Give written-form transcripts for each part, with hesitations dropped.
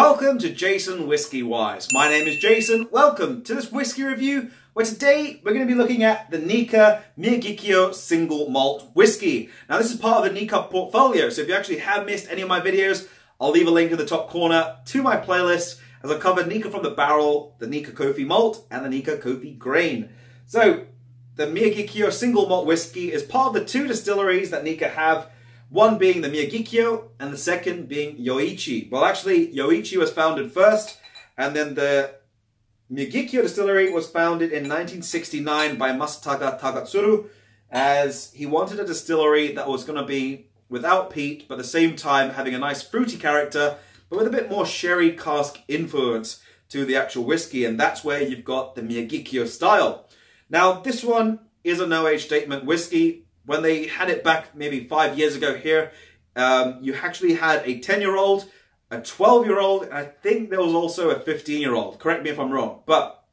Welcome to JasonWhiskyWise. My name is Jason. Welcome to this whiskey review where today we're going to be looking at the Nikka Miyagikyo single malt whiskey. Now this is part of the Nikka portfolio, so if you actually have missed any of my videos, I'll leave a link in the top corner to my playlist as I cover Nikka from the barrel, the Nikka Coffey malt and the Nikka Coffey grain. So the Miyagikyo single malt whiskey is part of the two distilleries that Nikka have. One being the Miyagikyo and the second being Yoichi. Well, actually, Yoichi was founded first, and then the Miyagikyo distillery was founded in 1969 by Takesuru, as he wanted a distillery that was going to be without peat, but at the same time having a nice fruity character, but with a bit more sherry cask influence to the actual whiskey, and that's where you've got the Miyagikyo style. Now, this one is a no-age statement whiskey. When they had it back maybe 5 years ago here, you actually had a 10-year-old, a 12-year-old, and I think there was also a 15-year-old. Correct me if I'm wrong. But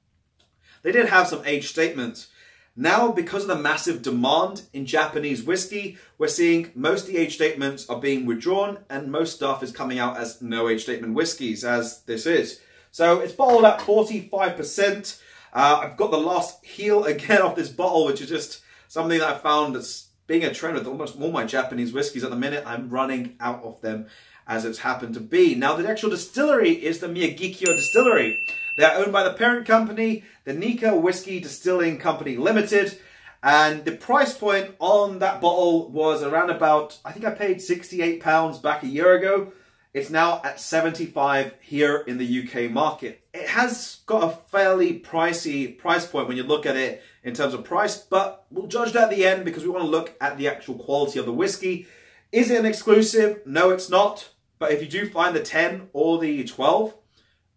they did have some age statements. Now, because of the massive demand in Japanese whiskey, we're seeing most of the age statements are being withdrawn, and most stuff is coming out as no age statement whiskies, as this is. So it's bottled at 45%. I've got the last heel again off this bottle, which is just something that I found that's being a trend with almost all my Japanese whiskies at the minute. I'm running out of them as it's happened to be. Now, the actual distillery is the Miyagikyo Distillery. They are owned by the parent company, the Nikka Whisky Distilling Company Limited. And the price point on that bottle was around about, I think I paid £68 back a year ago. It's now at 75 here in the UK market. It has got a fairly pricey price point when you look at it in terms of price, but we'll judge that at the end because we want to look at the actual quality of the whiskey. Is it an exclusive? No, it's not. But if you do find the 10 or the 12,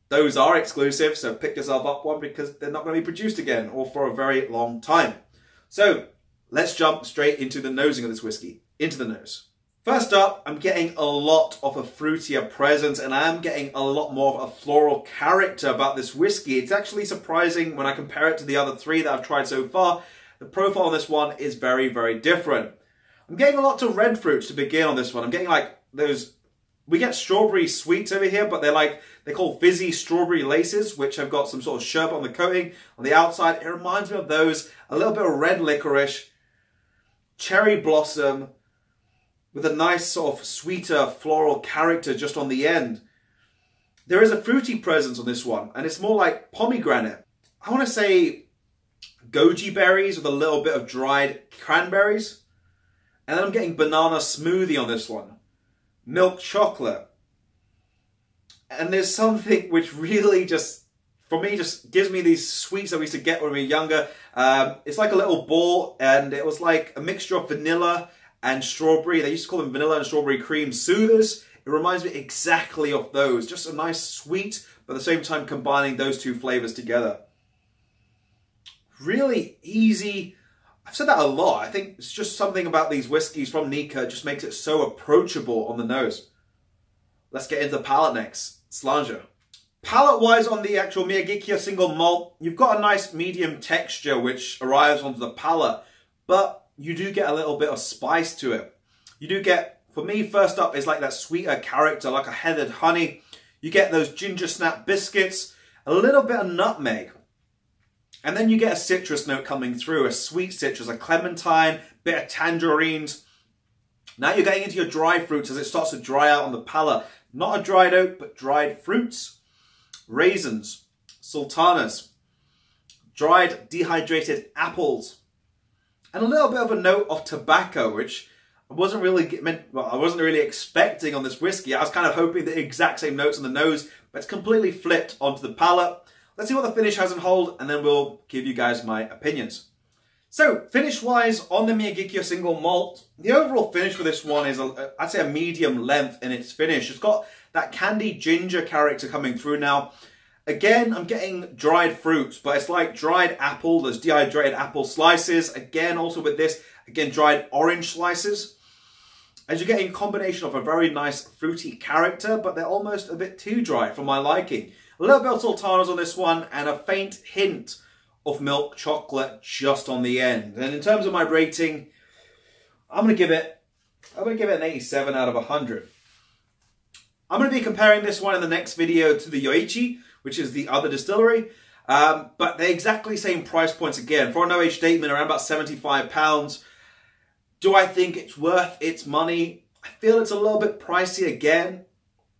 those are exclusive, so pick yourself up one because they're not going to be produced again or for a very long time. So let's jump straight into the nosing of this whiskey, into the nose. First up, I'm getting a lot of a fruitier presence, and I am getting a lot more of a floral character about this whiskey. It's actually surprising when I compare it to the other three that I've tried so far. The profile on this one is very, very different. I'm getting a lot of red fruits to begin on this one. I'm getting like those, we get strawberry sweets over here, but they're called fizzy strawberry laces, which have got some sort of sherbet on the coating. On the outside, it reminds me of those. A little bit of red licorice, cherry blossom, with a nice sort of sweeter floral character just on the end. There is a fruity presence on this one, and it's more like pomegranate. I want to say goji berries with a little bit of dried cranberries. And then I'm getting banana smoothie on this one. Milk chocolate. And there's something which really just, for me, just gives me these sweets that we used to get when we were younger. It's like a little ball, and it was like a mixture of vanilla and strawberry. They used to call them vanilla and strawberry cream soothers. It reminds me exactly of those. Just a nice sweet, but at the same time combining those two flavors together. Really easy. I've said that a lot. I think it's just something about these whiskies from Nikka just makes it so approachable on the nose. Let's get into the palate next. Slanger. Palate-wise on the actual Miyagikyo single malt, you've got a nice medium texture which arrives onto the palate, but you do get a little bit of spice to it. You do get, for me, first up is like that sweeter character, like a heathered honey. You get those ginger snap biscuits, a little bit of nutmeg. And then you get a citrus note coming through, a sweet citrus, a clementine, bit of tangerines. Now you're getting into your dry fruits as it starts to dry out on the palate. Not a dried oak, but dried fruits, raisins, sultanas, dried dehydrated apples, and a little bit of a note of tobacco, which I wasn't really expecting on this whiskey. I was kind of hoping the exact same notes on the nose, but it's completely flipped onto the palate. Let's see what the finish has on hold, and then we'll give you guys my opinions. So, finish-wise, on the Miyagikyo single malt, the overall finish for this one is, I'd say, a medium length in its finish. It's got that candy ginger character coming through now. Again, I'm getting dried fruits, but it's like dried apple. There's dehydrated apple slices. Again, also with this, again, dried orange slices. As you're getting a combination of a very nice fruity character, but they're almost a bit too dry for my liking. A little bit of sultanas on this one, and a faint hint of milk chocolate just on the end. And in terms of my rating, I'm going to give it an 87 out of 100. I'm going to be comparing this one in the next video to the Yoichi, which is the other distillery. But they're exactly same price points again. For an OH statement, around about £75. Do I think it's worth its money? I feel it's a little bit pricey again.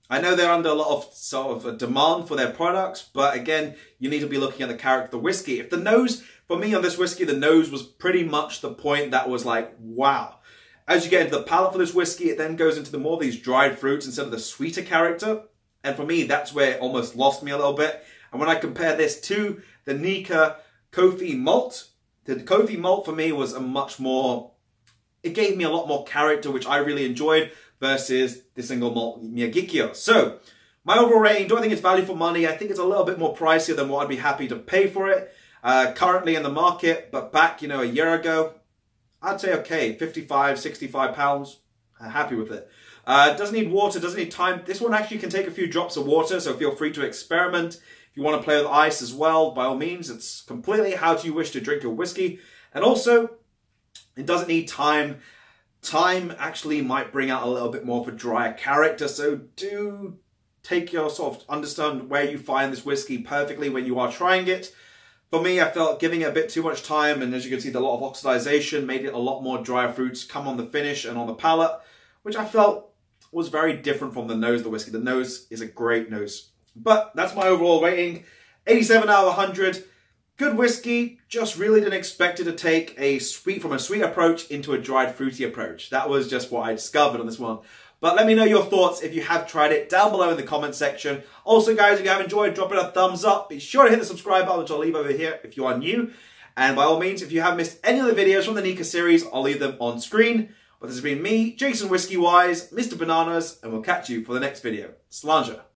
I know they're under a lot of sort of a demand for their products, but again, you need to be looking at the character of the whiskey. If the nose, for me on this whiskey, the nose was pretty much the point that was like, wow. As you get into the palate for this whiskey, it then goes into the more of these dried fruits instead of the sweeter character. And for me, that's where it almost lost me a little bit. And when I compare this to the Nikka Coffey Malt, the Coffey Malt for me was a much more, it gave me a lot more character, which I really enjoyed, versus the single malt Miyagikyo. So, my overall rating, do I think it's value for money? I think it's a little bit more pricier than what I'd be happy to pay for it currently in the market. But back, a year ago, I'd say okay, 55, 65 pounds, happy with it. Doesn't need water, doesn't need time. This one actually can take a few drops of water, so feel free to experiment. If you want to play with ice as well, by all means, it's completely how do you wish to drink your whiskey. And also, it doesn't need time. Time actually might bring out a little bit more of a drier character, so do take your sort of understand where you find this whiskey perfectly when you are trying it. For me, I felt giving it a bit too much time, and as you can see, a lot of oxidization made it a lot more drier fruits come on the finish and on the palate, which I felt was very different from the nose of the whiskey. The nose is a great nose. But that's my overall rating, 87 out of 100. Good whiskey, just really didn't expect it to take from a sweet approach into a dried fruity approach. That was just what I discovered on this one. But let me know your thoughts if you have tried it down below in the comment section. Also guys, if you have enjoyed, drop it a thumbs up. Be sure to hit the subscribe button, which I'll leave over here if you are new. And by all means, if you have missed any of the videos from the Nikka series, I'll leave them on screen. But this has been me, JasonWhiskyWise, Mr. Bananas, and we'll catch you for the next video. Slanja.